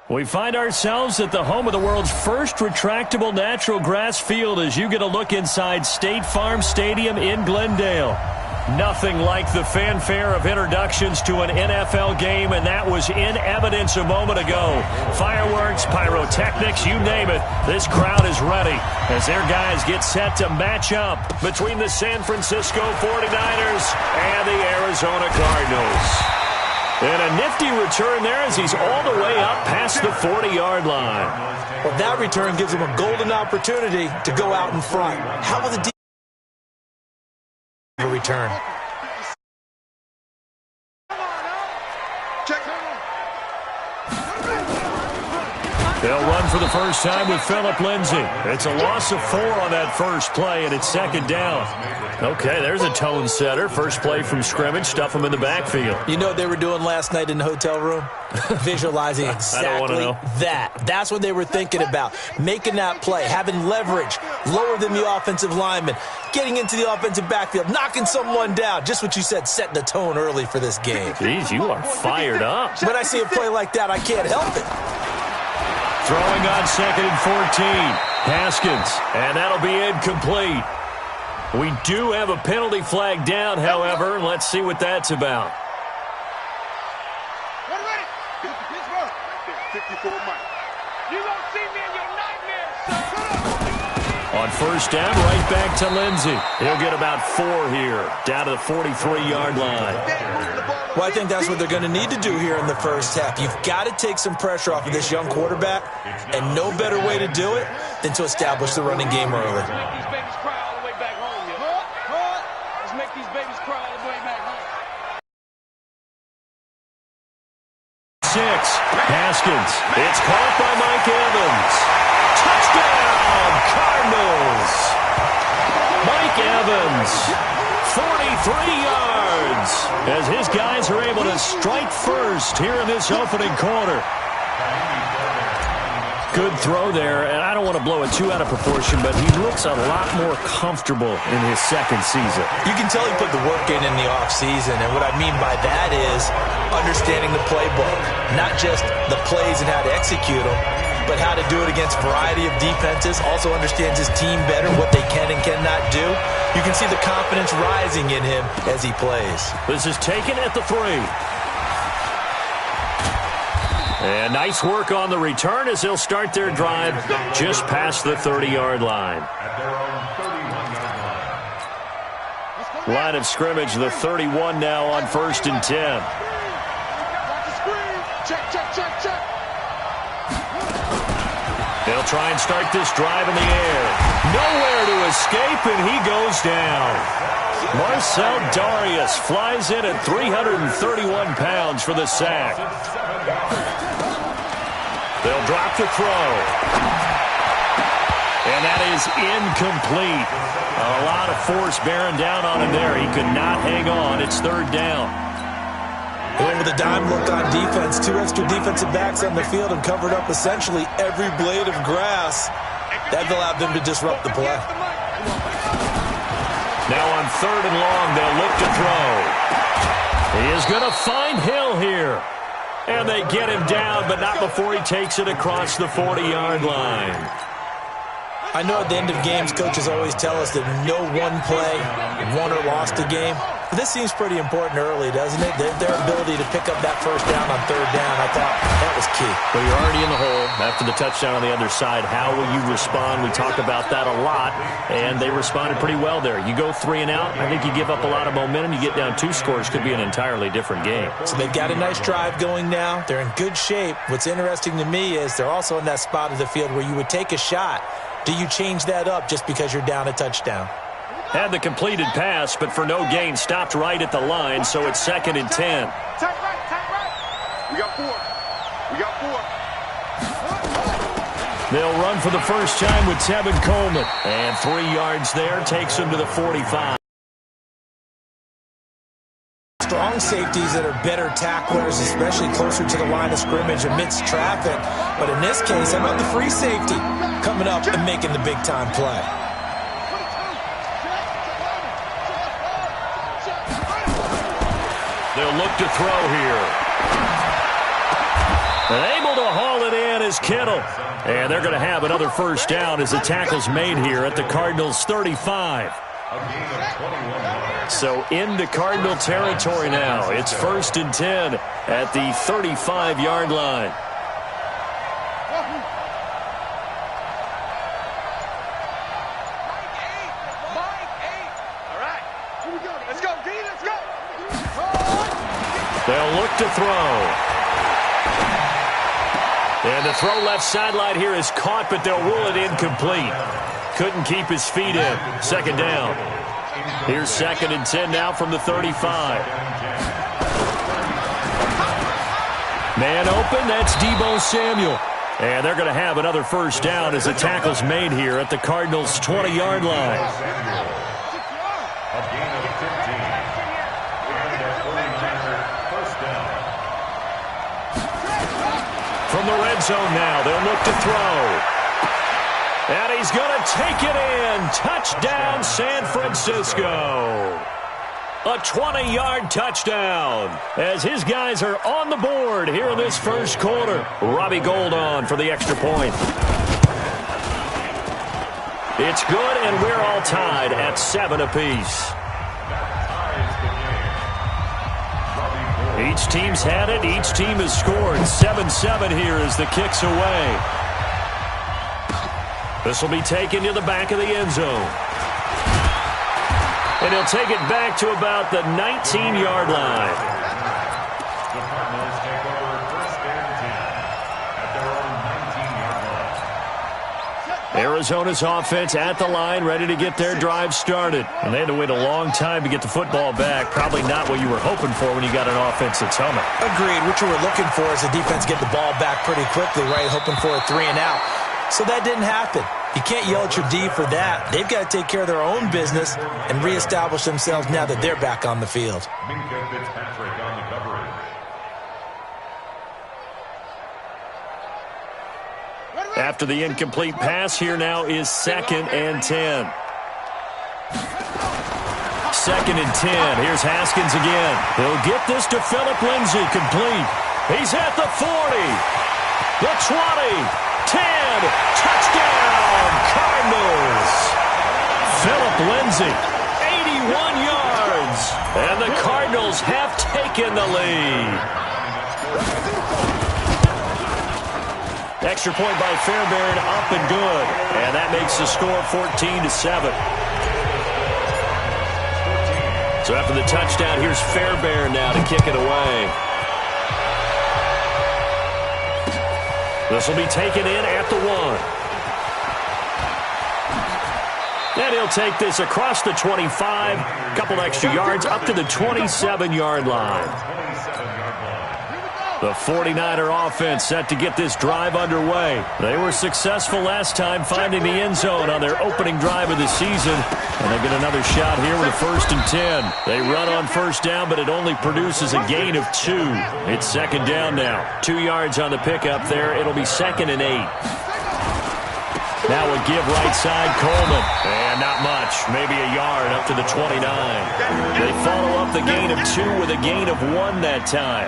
We find ourselves at the home of the world's first retractable natural grass field as you get a look inside State Farm Stadium in Glendale. Nothing like the fanfare of introductions to an NFL game, and that was in evidence a moment ago. Fireworks, pyrotechnics, you name it. This crowd is ready as their guys get set to match up between the San Francisco 49ers and the Arizona Cardinals. And a nifty return there as he's all the way up past the 40-yard line. Well, that return gives him a golden opportunity to go out in front. How will the defense return? They'll run for the first time with Phillip Lindsay. It's a loss of 4 on that first play, and it's second down. Okay, there's a tone setter. First play from scrimmage, stuff them in the backfield. You know what they were doing last night in the hotel room? Visualizing exactly that. That's what they were thinking about. Making that play, having leverage, lower than the offensive lineman, getting into the offensive backfield, knocking someone down. Just what you said, setting the tone early for this game. Jeez, you are fired up. When I see a play like that, I can't help it. Throwing on 2nd and 14. Haskins, and that'll be incomplete. We do have a penalty flag down, however. Let's see what that's about. On first down, right back to Lindsay. He'll get about 4 here, down to the 43-yard line. Well, I think that's what they're going to need to do here in the first half. You've got to take some pressure off of this young quarterback, and no better way to do it than to establish the running game early. 6. Haskins. It's caught by Mike Evans. Touchdown, Cardinals. Mike Evans, 43 yards, as his guys are able to strike first here in this opening quarter. Good throw there, and I don't want to blow it too out of proportion, but he looks a lot more comfortable in his second season. You can tell he put the work in the offseason, and what I mean by that is understanding the playbook. Not just the plays and how to execute them, but how to do it against a variety of defenses. Also understands his team better, what they can and cannot do. You can see the confidence rising in him as he plays. This is taken at the 3. And nice work on the return as they'll start their drive just past the 30-yard line. Line of scrimmage, the 31 now on 1st and 10. They'll try and start this drive in the air. Nowhere to escape, and he goes down. Marcel Darius flies in at 331 pounds for the sack. They'll drop the throw. And that is incomplete. A lot of force bearing down on him there. He could not hang on. It's 3rd down. And with a dime look on defense, 2 extra defensive backs on the field and covered up essentially every blade of grass. That allowed them to disrupt the play. Now on 3rd and long, they'll look to throw. He is going to find Hill here. And they get him down, but not before he takes it across the 40-yard line. I know at the end of games, coaches always tell us that no one play won or lost a game. But this seems pretty important early, doesn't it? Their ability to pick up that first down on 3rd down, I thought that was key. Well, you're already in the hole after the touchdown on the other side. How will you respond? We talk about that a lot, and they responded pretty well there. You go 3 and out, I think you give up a lot of momentum. You get down 2 scores, could be an entirely different game. So they've got a nice drive going now. They're in good shape. What's interesting to me is they're also in that spot of the field where you would take a shot. Do you change that up just because you're down a touchdown? Had the completed pass, but for no gain, stopped right at the line, so it's 2nd and 10. Take right. We got 4. They'll run for the first time with Tevin Coleman. And 3 yards there takes him to the 45. Strong safeties that are better tacklers, especially closer to the line of scrimmage amidst traffic. But in this case, how about the free safety coming up and making the big-time play? They'll look to throw here. And able to haul it in is Kittle. And they're going to have another first down as the tackle's made here at the Cardinals' 35. So into Cardinal territory now. It's 1st and 10 at the 35-yard line. They'll look to throw. And the throw left sideline here is caught, but they'll rule it incomplete. Couldn't keep his feet in. 2nd down. Here's 2nd and 10 now from the 35. Man open, that's Deebo Samuel. And they're going to have another first down as the tackle's made here at the Cardinals' 20-yard line. From the red zone now, they'll look to throw. And he's going to take it in. Touchdown, San Francisco. A 20-yard touchdown as his guys are on the board here in this first quarter. Robbie Gould on for the extra point. It's good, and we're all tied at 7 apiece. Each team's had it. Each team has scored. 7-7 here as the kick's away. This will be taken to the back of the end zone. And he'll take it back to about the 19-yard line. Arizona's offense at the line, ready to get their drive started. And they had to wait a long time to get the football back. Probably not what you were hoping for when you got an offense that's humming. Agreed. What you were looking for is the defense get the ball back pretty quickly, right? Hoping for a 3 and out. So that didn't happen. You can't yell at your D for that. They've got to take care of their own business and reestablish themselves now that they're back on the field. After the incomplete pass, here now is 2nd and 10. 2nd and 10. Here's Haskins again. He'll get this to Phillip Lindsay, complete. He's at the 40, the 20, 10. Touchdown, Cardinals. Phillip Lindsay, 81 yards. And the Cardinals have taken the lead. Extra point by Fairbairn, up and good. And that makes the score 14-7. So after the touchdown, here's Fairbairn now to kick it away. This will be taken in at the 1. And he'll take this across the 25, a couple extra yards, up to the 27-yard line. The 49er offense set to get this drive underway. They were successful last time finding the end zone on their opening drive of the season. And they get another shot here with a 1st and 10. They run on first down, but it only produces a gain of 2. It's 2nd down now. 2 yards on the pickup there. It'll be 2nd and 8. Now a give right side, Coleman. And not much. Maybe a yard up to the 29. They follow up the gain of 2 with a gain of 1 that time.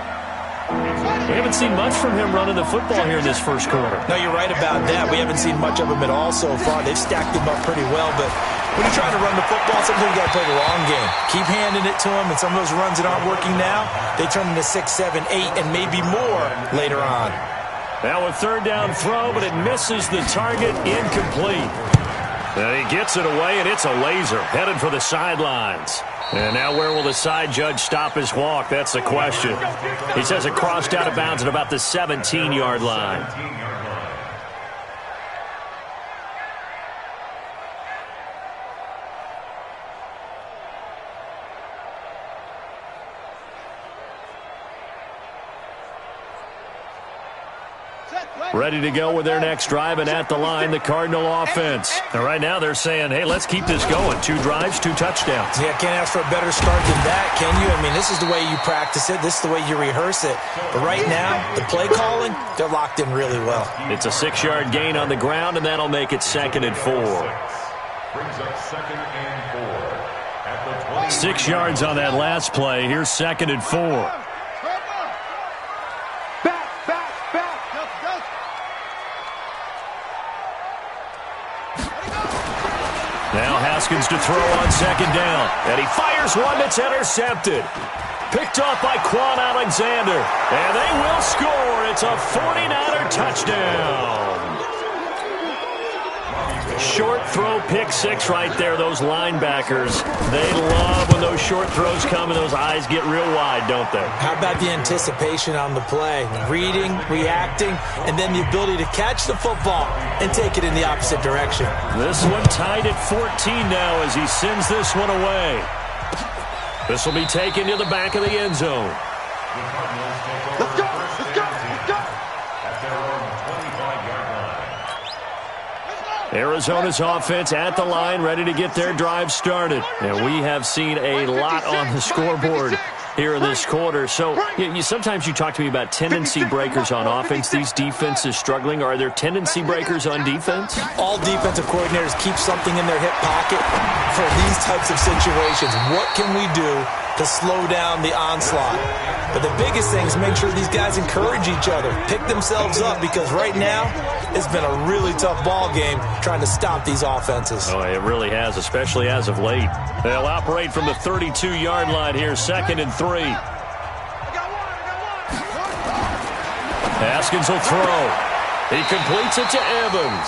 We haven't seen much from him running the football here in this first quarter. No, you're right about that. We haven't seen much of him at all so far. They've stacked him up pretty well, but when you're trying to run the football, sometimes you got to play the long game. Keep handing it to him, and some of those runs that aren't working now, they turn into 6, 7, 8, and maybe more later on. Now a 3rd down throw, but it misses the target, incomplete. And he gets it away, and it's a laser, headed for the sidelines. And now where will the side judge stop his walk? That's the question. He says it crossed out of bounds at about the 17-yard line. Ready to go with their next drive, and at the line, the Cardinal offense. And right now they're saying, hey, let's keep this going. 2 drives, 2 touchdowns. Yeah, can't ask for a better start than that, can you? I mean, this is the way you practice it. This is the way you rehearse it. But right now, the play calling, they're locked in really well. It's a 6-yard gain on the ground, and that'll make it 2nd and 4. Brings up 2nd and 4 at the 6 yards on that last play. Here's 2nd and 4. Back, back, back. Now Haskins to throw on second down. And he fires one that's intercepted. Picked off by Quan Alexander. And they will score. It's a 49er touchdown. Short throw, pick six right there. Those linebackers, they love when those short throws come and those eyes get real wide, don't they? How about the anticipation on the play? Reading, reacting, and then the ability to catch the football and take it in the opposite direction. This one tied at 14 now as he sends this one away. This will be taken to the back of the end zone. Let's go! Let's go! Let's go! At their own 25-yard line. Arizona's offense at the line, ready to get their drive started. And we have seen a lot on the scoreboard here in this quarter. So sometimes you talk to me about tendency breakers on offense. These defenses struggling. Are there tendency breakers on defense? All defensive coordinators keep something in their hip pocket for these types of situations. What can we do to slow down the onslaught? But the biggest thing is make sure these guys encourage each other, pick themselves up, because right now it's been a really tough ball game trying to stop these offenses. Oh, it really has, especially as of late. They'll operate from the 32-yard line here, 2nd and 3. Haskins will throw. He completes it to Evans.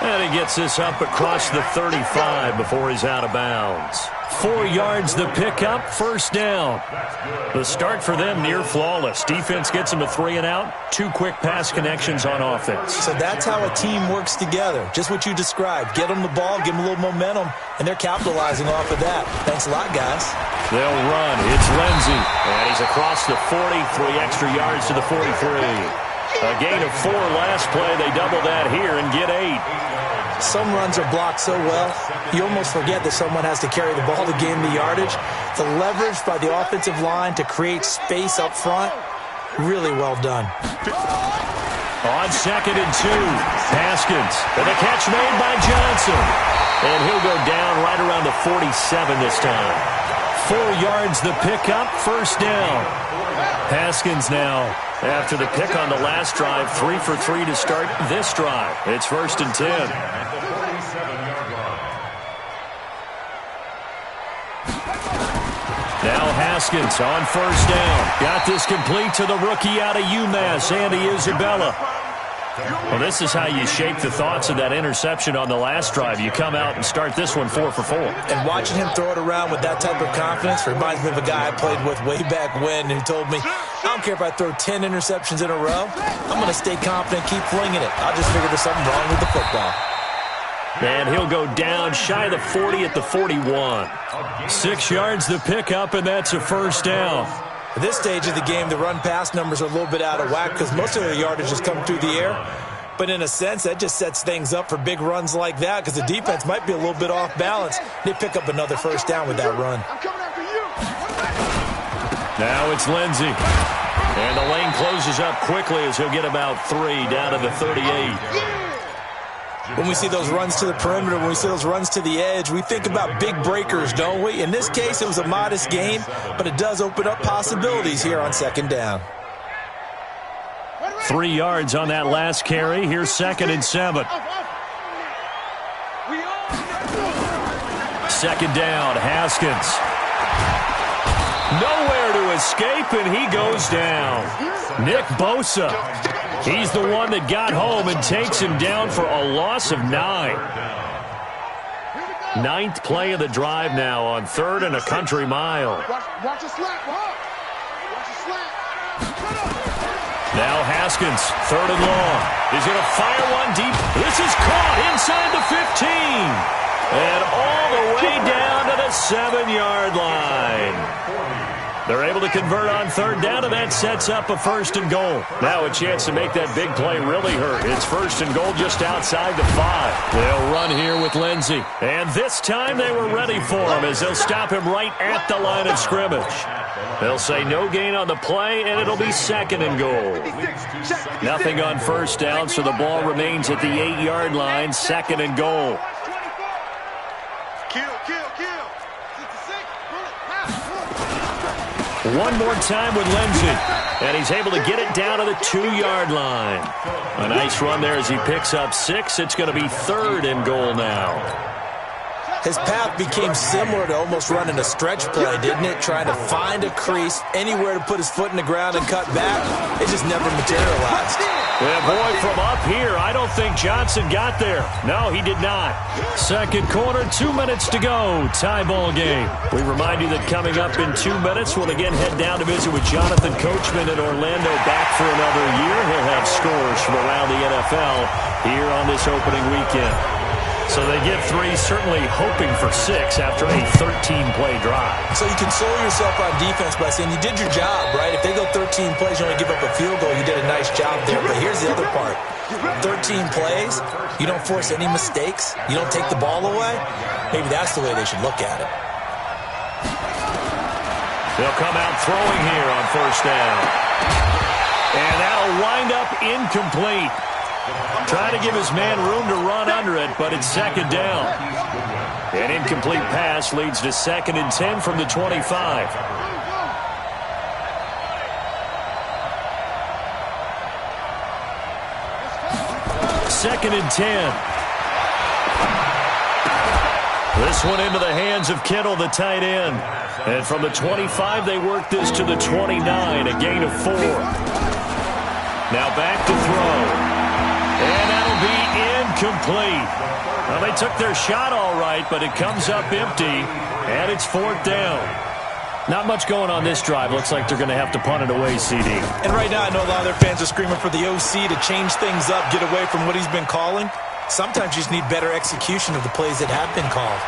And he gets this up across the 35 before he's out of bounds. 4 yards the pickup, first down. The start for them near flawless. Defense gets them to 3 and out. 2 quick pass connections on offense. So that's how a team works together. Just what you described. Get them the ball, give them a little momentum, and they're capitalizing off of that. Thanks a lot, guys. They'll run. It's Lindsey. And he's across the 40, 3 extra yards to the 43. A gain of 4 last play. They double that here and get 8. Some runs are blocked so well, you almost forget that someone has to carry the ball to gain the yardage. The leverage by the offensive line to create space up front, really well done. On 2nd and 2, Haskins. And a catch made by Johnson. And he'll go down right around the 47 this time. 4 yards the pickup, first down. Haskins now, after the pick on the last drive, 3 for 3 to start this drive. It's 1st and 10. At the 47-yard line. Now Haskins on first down. Got this complete to the rookie out of UMass, Andy Isabella. Well, this is how you shake the thoughts of that interception on the last drive. You come out and start this one 4 for 4. And watching him throw it around with that type of confidence reminds me of a guy I played with way back when who told me, I don't care if I throw 10 interceptions in a row. I'm going to stay confident, keep flinging it. I'll just figure there's something wrong with the football. And he'll go down shy of the 40 at the 41. 6 yards the pickup, and that's a first down. At this stage of the game, the run-pass numbers are a little bit out of whack because most of their yardage has come through the air. But in a sense, that just sets things up for big runs like that because the defense might be a little bit off balance. They pick up another first down with that run. Now it's Lindsey. And the lane closes up quickly as he'll get about 3 down to the 38. When we see those runs to the perimeter, when we see those runs to the edge, we think about big breakers, don't we? In this case, it was a modest gain, but it does open up possibilities here on 2nd down. 3 yards on that last carry. Here's 2nd and 7. 2nd down, Haskins. Nowhere to escape, and he goes down. Nick Bosa. He's the one that got home and takes him down for a loss of 9. 9th play of the drive now on 3rd and a country mile. Now Haskins, 3rd and long. He's going to fire one deep. This is caught inside the 15. And all the way down to the 7-yard line. They're able to convert on 3rd down, and that sets up a 1st and goal. Now a chance to make that big play really hurt. It's 1st and goal just outside the 5. They'll run here with Lindsey. And this time they were ready for him as they'll stop him right at the line of scrimmage. They'll say no gain on the play, and it'll be 2nd and goal. Nothing on 1st down, so the ball remains at the 8-yard line, 2nd and goal. One more time with Lindsey, and he's able to get it down to the 2-yard line. A nice run there as he picks up 6. It's going to be 3rd and goal now. His path became similar to almost running a stretch play, didn't it? Trying to find a crease, anywhere to put his foot in the ground and cut back. It just never materialized. Yeah, boy, from up here, I don't think Johnson got there. No, he did not. Second quarter, 2 minutes to go. Tie ball game. We remind you that coming up in 2 minutes, we'll again head down to visit with Jonathan Coachman in Orlando, back for another year. He'll have scores from around the NFL here on this opening weekend. So they get 3, certainly hoping for 6 after a 13-play drive. So you console yourself on defense by saying you did your job, right? If they go 13 plays, you only give up a field goal, you did a nice job there. But here's the other part. 13 plays, you don't force any mistakes, you don't take the ball away. Maybe that's the way they should look at it. They'll come out throwing here on first down. And that'll wind up incomplete. Trying to give his man room to run under it, but it's second down. An incomplete pass leads to 2nd and 10 from the 25. Second and 10. This one into the hands of Kittle, the tight end. And from the 25, they work this to the 29, a gain of 4. Now back to throw. And that'll be incomplete. Well, they took their shot all right, but it comes up empty, and it's 4th down. Not much going on this drive. Looks like they're going to have to punt it away, CD. And right now, I know a lot of their fans are screaming for the OC to change things up, get away from what he's been calling. Sometimes you just need better execution of the plays that have been called.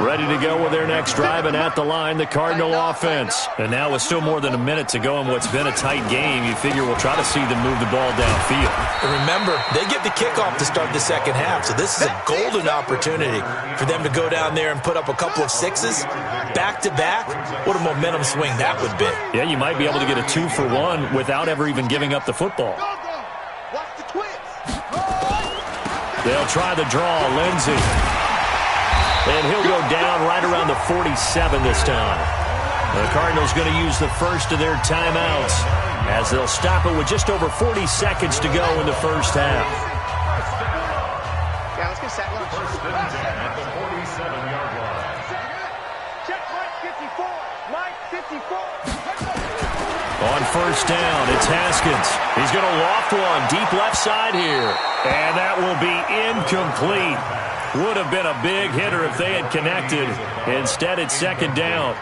Ready to go with their next drive, and at the line, the Cardinal offense. And now with still more than a minute to go in what's been a tight game, you figure we'll try to see them move the ball downfield. And remember, they get the kickoff to start the second half, so this is a golden opportunity for them to go down there and put up a couple of 6s back-to-back. What a momentum swing that would be. Yeah, you might be able to get a 2-for-1 without ever even giving up the football. They'll try the draw, Lindsey. And he'll go down right around the 47 this time. The Cardinals going to use the first of their timeouts as they'll stop it with just over 40 seconds to go in the first half. Yeah, let's get set. First and 10 at the 47-yard line. Check Mike 54. On first down, it's Haskins. He's going to loft one deep left side here. And that will be incomplete. Would have been a big hitter if they had connected. Instead, it's second down.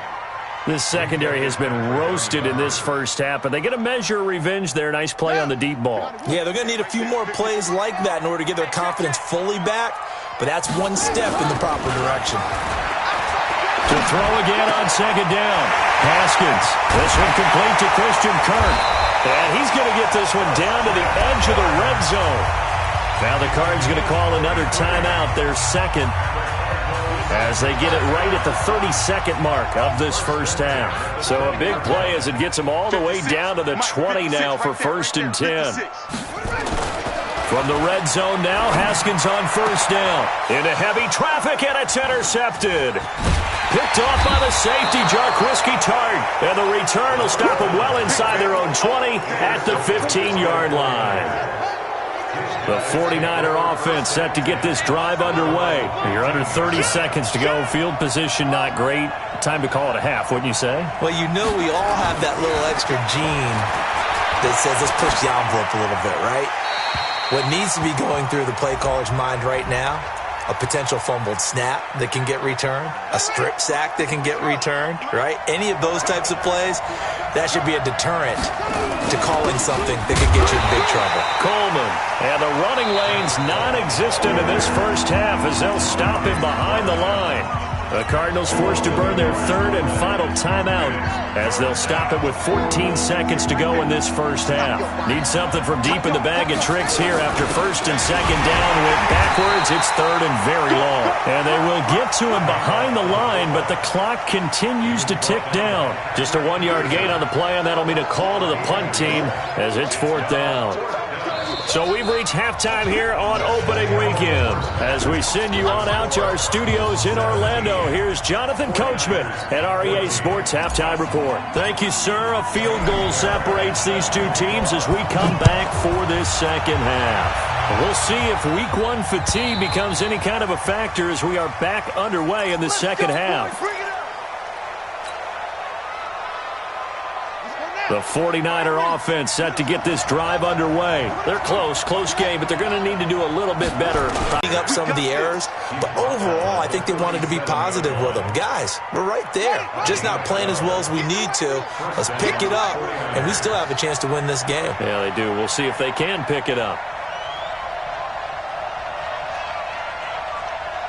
This secondary has been roasted in this first half, but they get a measure of revenge there. Nice play on the deep ball. Yeah, they're going to need a few more plays like that in order to get their confidence fully back, but that's one step in the proper direction. To throw again on second down. Haskins. This one complete to Christian Kirk. And he's going to get this one down to the edge of the red zone. Now the Cards going to call another timeout, their second, as they get it right at the 32nd mark of this first half. So a big play as it gets them all the way down to the 20 now for first and 10. From the red zone now, Haskins on first down. Into heavy traffic, and it's intercepted. Picked off by the safety, Jarquiski Tart. And the return will stop them well inside their own 20 at the 15-yard line. The 49er offense set to get this drive underway. You're under 30 seconds to go. Field position not great. Time to call it a half, wouldn't you say? Well, you know we all have that little extra gene that says let's push the envelope a little bit, right? What needs to be going through the play caller's mind right now, a potential fumbled snap that can get returned, a strip sack that can get returned, right? Any of those types of plays, that should be a deterrent to calling something that could get you in big trouble. Coleman, and the running lane's non-existent in this first half as they'll stop him behind the line. The Cardinals forced to burn their third and final timeout as they'll stop it with 14 seconds to go in this first half. Need something from deep in the bag of tricks here after first and second down. Went backwards. It's third and very long. And they will get to him behind the line, but the clock continues to tick down. Just a 1-yard gain on the play, and that'll mean a call to the punt team as it's fourth down. So we've reached halftime here on opening weekend. As we send you on out to our studios in Orlando, here's Jonathan Coachman at REA Sports Halftime Report. Thank you, sir. A field goal separates these two teams as we come back for this second half. We'll see if week one fatigue becomes any kind of a factor as we are back underway in the second half. The 49er offense set to get this drive underway. They're close game, but they're going to need to do a little bit better. Cleaning up some of the errors, but overall, I think they wanted to be positive with them. Guys, we're right there. Just not playing as well as we need to. Let's pick it up, and we still have a chance to win this game. Yeah, they do. We'll see if they can pick it up.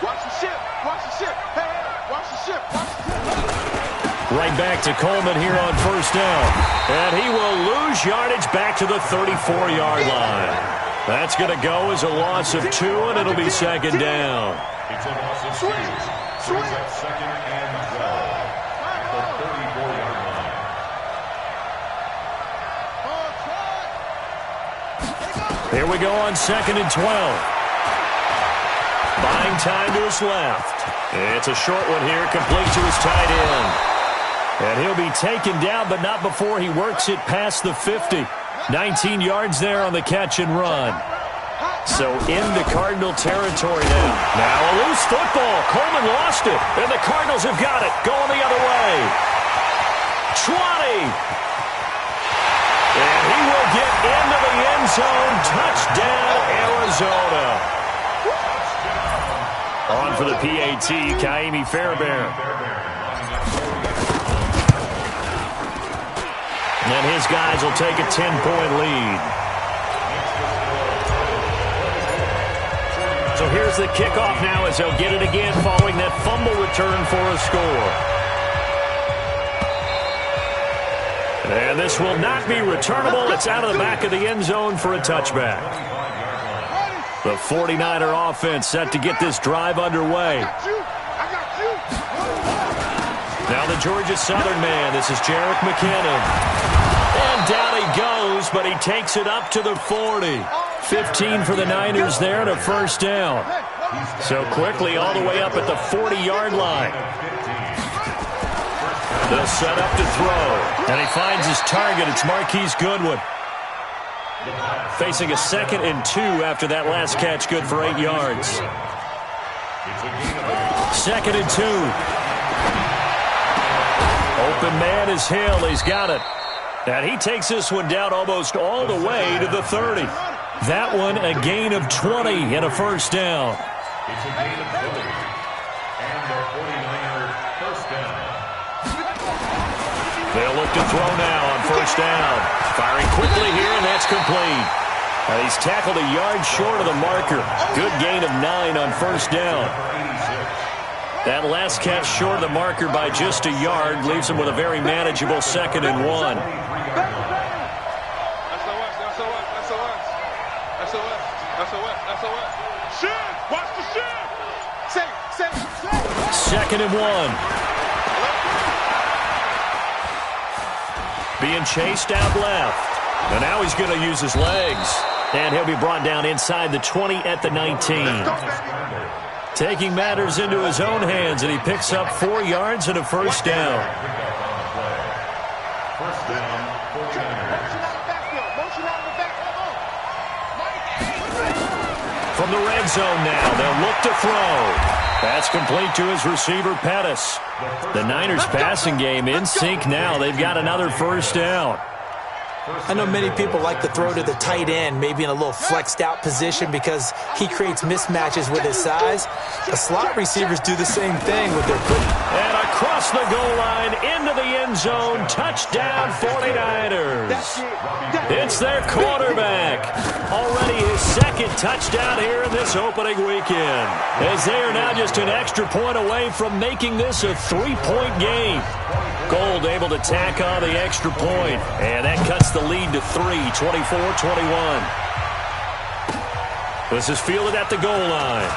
Watch the ship. Watch the ship. Hey, watch the ship. Watch the ship. Right back to Coleman here on first down. And he will lose yardage back to the 34-yard line. That's going to go as a loss of 2, and it'll be second down. It's a loss of 2. Brings up second and 12 at the 34-yard line. Here we go on second and 12. Buying time to his left. It's a short one here, complete to his tight end. And he'll be taken down, but not before he works it past the 50. 19 yards there on the catch and run. So into Cardinal territory now. Now a loose football. Coleman lost it. And the Cardinals have got it. Going the other way. 20. And he will get into the end zone. Touchdown, Arizona. On for the PAT, Kaimi Fairbairn. And his guys will take a 10-point lead. So here's the kickoff now as they'll get it again following that fumble return for a score. And this will not be returnable. It's out of the back of the end zone for a touchback. The 49er offense set to get this drive underway. Now the Georgia Southern man. This is Jerick McKinnon. And down he goes, but he takes it up to the 40. 15 for the Niners there and a first down. So quickly all the way up at the 40-yard line. They'll set up to throw. And he finds his target. It's Marquise Goodwin. Facing a 2nd and 2 after that last catch, good for 8 yards. 2nd and 2. Open man is Hill. He's got it. And he takes this one down almost all the way to the 30. That one a gain of 20 and a first down. It's a gain of 20. And the 49er first down. They'll look to throw now on first down. Firing quickly here, and that's complete. He's tackled a yard short of the marker. Good gain of 9 on first down. That last catch short of the marker by just a yard leaves him with a very manageable 2nd and 1. Second and 1. Being chased out left. And now he's going to use his legs. And he'll be brought down inside the 20 at the 19. Taking matters into his own hands, and he picks up 4 yards and a first down. First down, 49ers. From the red zone now, they'll look to throw. That's complete to his receiver, Pettis. The Niners passing game in sync now. They've got another first down. I know many people like to throw to the tight end, maybe in a little flexed out position because he creates mismatches with his size. The slot receivers do the same thing with their quick. And across the goal line, into the end zone, touchdown 49ers. It's their quarterback. Already his 2nd touchdown here in this opening weekend. As they are now just an extra point away from making this a 3-point game. Gold able to tack on the extra point. And that cuts the lead to 3, 24-21. This is fielded at the goal line.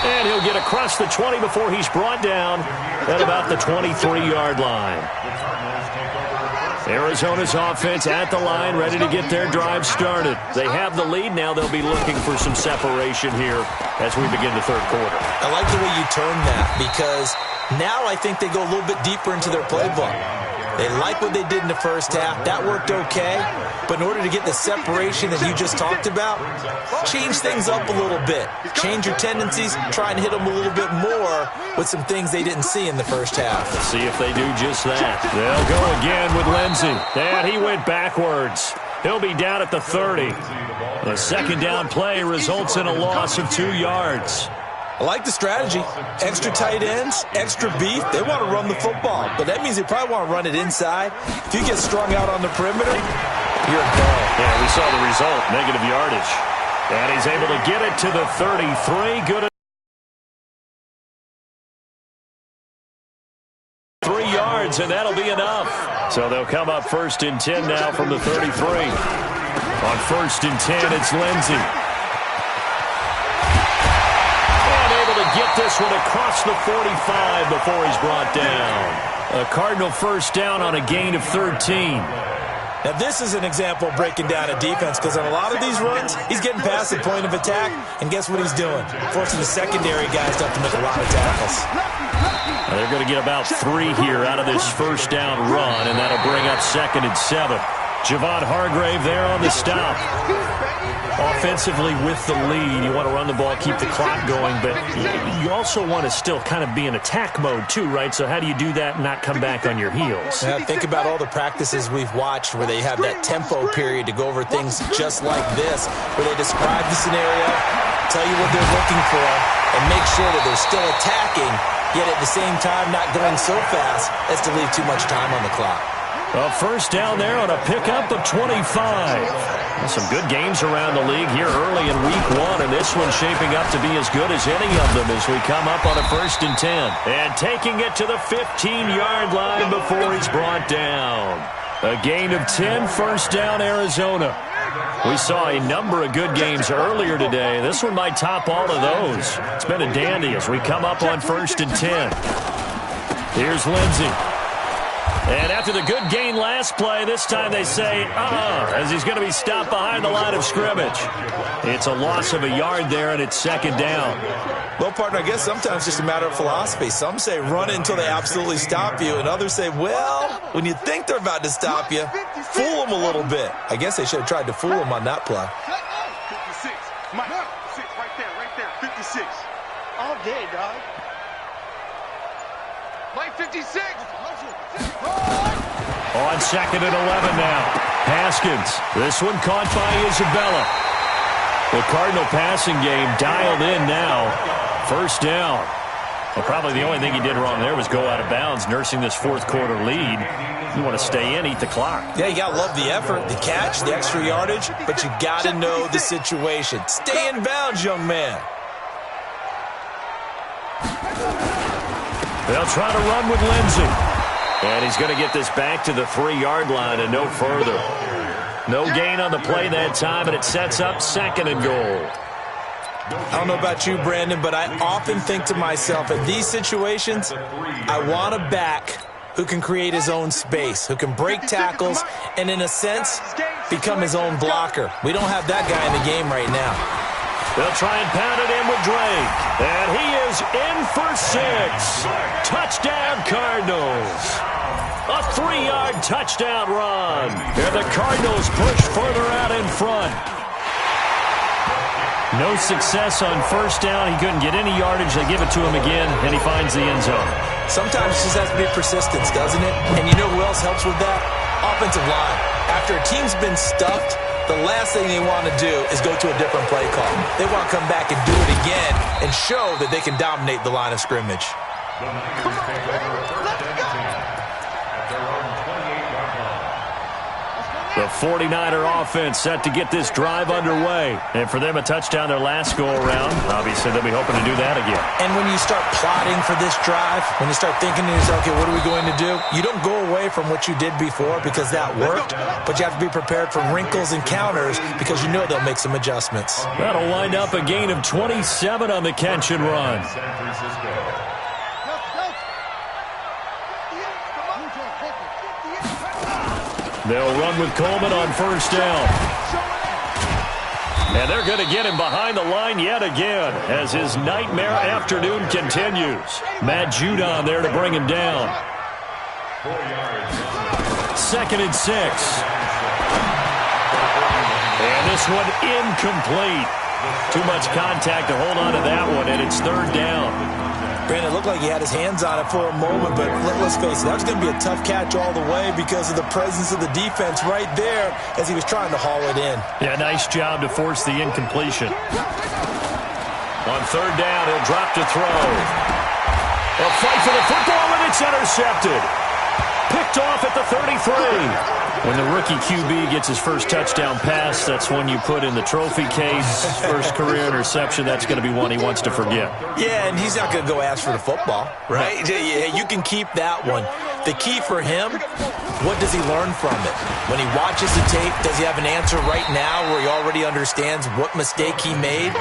And he'll get across the 20 before he's brought down at about the 23-yard line. The Cardinals take over first Arizona's offense at the line, ready to get their drive started. They have the lead now. They'll be looking for some separation here as we begin the third quarter. I like the way you term that because now I think they go a little bit deeper into their playbook. They like what they did in the first half. That worked okay. But in order to get the separation that you just talked about, change things up a little bit. Change your tendencies. Try and hit them a little bit more with some things they didn't see in the first half. Let's see if they do just that. They'll go again with Lindsey. And he went backwards. He'll be down at the 30. The second down play results in a loss of 2 yards. I like the strategy. Extra tight ends, extra beef. They want to run the football, but that means they probably want to run it inside. If you get strung out on the perimeter, you're a go. Yeah, we saw the result, negative yardage. And he's able to get it to the 33. Good. 3 yards, and that'll be enough. So they'll come up 1st and 10 now from the 33. On 1st and 10, it's Lindsey. Get this one across the 45 before he's brought down. A Cardinal first down on a gain of 13. Now, this is an example of breaking down a defense because on a lot of these runs, he's getting past the point of attack, and guess what he's doing? Forcing the secondary guys to have to make a lot of tackles. Now they're going to get about 3 here out of this first down run, and that'll bring up 2nd and 7. Javon Hargrave there on the stop. Offensively with the lead, you want to run the ball, keep the clock going, but you also want to still kind of be in attack mode too, right? So how do you do that and not come back on your heels? Yeah, think about all the practices we've watched where they have that tempo period to go over things just like this, where they describe the scenario, tell you what they're looking for, and make sure that they're still attacking, yet at the same time not going so fast as to leave too much time on the clock. A first down there on a pickup of 25. Some good games around the league here early in week 1, and this one's shaping up to be as good as any of them as we come up on a 1st and 10. And taking it to the 15-yard line before he's brought down. A gain of 10, first down, Arizona. We saw a number of good games earlier today. This one might top all of those. It's been a dandy as we come up on 1st and 10. Here's Lindsey. And after the good gain last play, this time they say, as he's going to be stopped behind the line of scrimmage. It's a loss of a yard there, and it's 2nd down. Well, partner, I guess sometimes it's just a matter of philosophy. Some say run it until they absolutely stop you, and others say, well, when you think they're about to stop you, fool them a little bit. I guess they should have tried to fool them on that play. 56. Mike, 6 right there, 56. All day, dog. Mike, 56. On 2nd and 11 now. Haskins. This one caught by Isabella. The Cardinal passing game dialed in now. First down. Well, probably the only thing he did wrong there was go out of bounds, nursing this 4th quarter lead. You want to stay in, eat the clock. Yeah, you got to love the effort, the catch, the extra yardage, but you got to know the situation. Stay in bounds, young man. They'll try to run with Lindsey. And he's going to get this back to the 3-yard line and no further. No gain on the play that time, and it sets up 2nd and goal. I don't know about you, Brandon, but I often think to myself, in these situations, I want a back who can create his own space, who can break tackles, and in a sense, become his own blocker. We don't have that guy in the game right now. They'll try and pound it in with Drake. And he is in for 6. Touchdown, Cardinals. A 3-yard touchdown run. And the Cardinals push further out in front. No success on first down. He couldn't get any yardage. They give it to him again, and he finds the end zone. Sometimes it just has to be persistence, doesn't it? And you know who else helps with that? Offensive line. After a team's been stuffed, the last thing they want to do is go to a different play call. They want to come back and do it again and show that they can dominate the line of scrimmage. The 49er offense set to get this drive underway. And for them, a touchdown their last go-around. Obviously, they'll be hoping to do that again. And when you start plotting for this drive, when you start thinking to yourself, okay, what are we going to do? You don't go away from what you did before because that worked, but you have to be prepared for wrinkles and counters because you know they'll make some adjustments. That'll wind up a gain of 27 on the catch and run. They'll run with Coleman on first down. And they're going to get him behind the line yet again as his nightmare afternoon continues. Matt Judon there to bring him down. 2nd and 6. And this one incomplete. Too much contact to hold on to that one, and it's 3rd down. Brandon, it looked like he had his hands on it for a moment, but let's face it, that was going to be a tough catch all the way because of the presence of the defense right there as he was trying to haul it in. Yeah, nice job to force the incompletion. On 3rd down, he'll drop to throw. A fight for the football, and it's intercepted. Picked off at the 33. When the rookie QB gets his first touchdown pass, that's one you put in the trophy case. First career interception, that's going to be one he wants to forget. Yeah, and he's not going to go ask for the football, right? Yeah, you can keep that one. The key for him, what does he learn from it? When he watches the tape, does he have an answer right now where he already understands what mistake he made?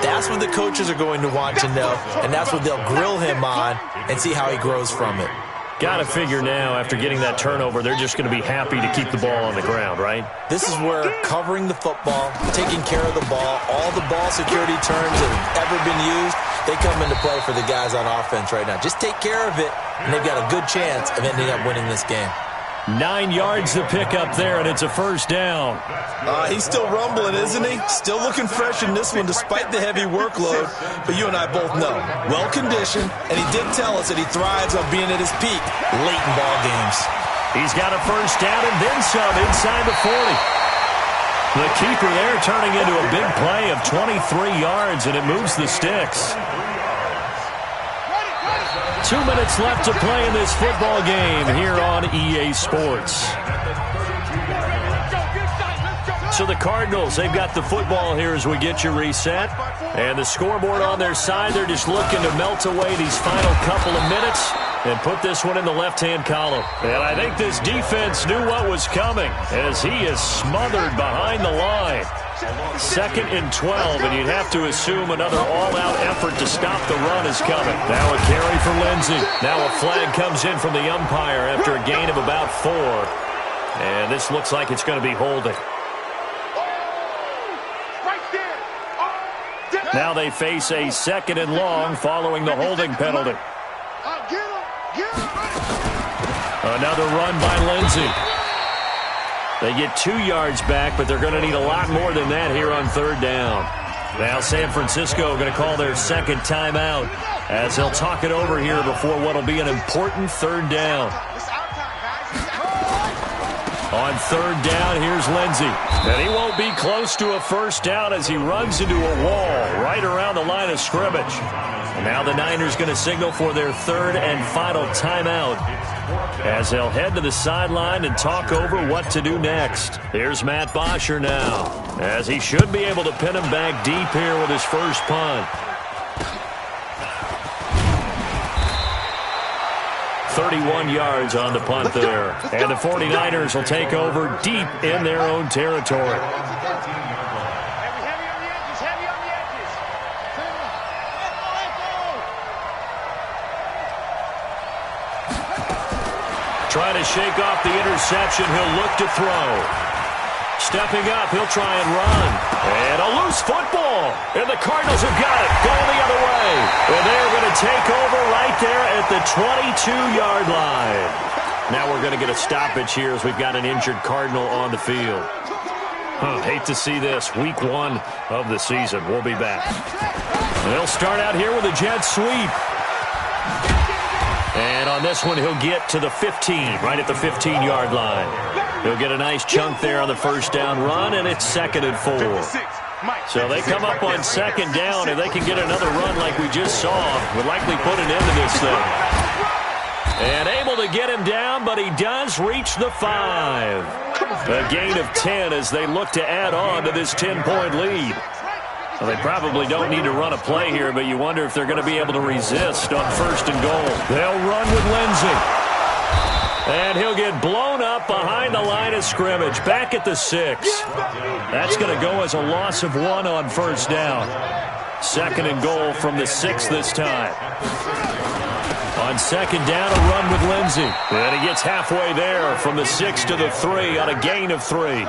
That's what the coaches are going to want to know, and that's what they'll grill him on and see how he grows from it. Got to figure now, after getting that turnover, they're just going to be happy to keep the ball on the ground, right? This is where covering the football, taking care of the ball, all the ball security terms that have ever been used, they come into play for the guys on offense right now. Just take care of it, and they've got a good chance of ending up winning this game. 9 yards to pick up there, and it's a 1st down. He's still rumbling, isn't he? Still looking fresh in this one despite the heavy workload. But you and I both know, well-conditioned, and he did tell us that he thrives on being at his peak late in ball games. He's got a 1st down and then some inside the 40. The keeper there turning into a big play of 23 yards, and it moves the sticks. 2 minutes left to play in this football game here on EA Sports. So the Cardinals, they've got the football here as we get you reset. And the scoreboard on their side, they're just looking to melt away these final couple of minutes and put this one in the left-hand column. And I think this defense knew what was coming as he is smothered behind the line. 2nd and 12, and you'd have to assume another all-out effort to stop the run is coming. Now a carry for Lindsey. Now a flag comes in from the umpire after a gain of about 4. And this looks like it's going to be holding. Now they face a 2nd and long following the holding penalty. Another run by Lindsey. They get 2 yards back, but they're going to need a lot more than that here on 3rd down. Now San Francisco going to call their 2nd timeout as they'll talk it over here before what will be an important 3rd down. On 3rd down, here's Lindsey. And he won't be close to a 1st down as he runs into a wall right around the line of scrimmage. And now the Niners going to signal for their 3rd and final timeout as they'll head to the sideline and talk over what to do next. Here's Matt Bosher now as he should be able to pin him back deep here with his first punt. 31 yards on the punt there. And the 49ers will take over deep in their own territory. Trying to shake off the interception. He'll look to throw. Stepping up, he'll try and run. And a loose football. And the Cardinals have got it. Going the other way. And they're going to take over right there at the 22-yard line. Now we're going to get a stoppage here as we've got an injured Cardinal on the field. Hate to see this. Week 1 of the season. We'll be back. They'll start out here with a jet sweep. And on this one, he'll get to the 15, right at the 15-yard line. He'll get a nice chunk there on the 1st down run, and it's 2nd and 4. So they come up on 2nd down. If they can get another run like we just saw, would likely put an end to this thing. And able to get him down, but he does reach the 5. A gain of 10 as they look to add on to this 10-point lead. Well, they probably don't need to run a play here, but you wonder if they're going to be able to resist on 1st and goal. They'll run with Lindsey. And he'll get blown up behind the line of scrimmage, back at the 6. That's going to go as a loss of 1 on 1st down. 2nd and goal from the 6 this time. On On second down, a run with Lindsey. And he gets halfway there from the 6 to the 3 on a gain of 3.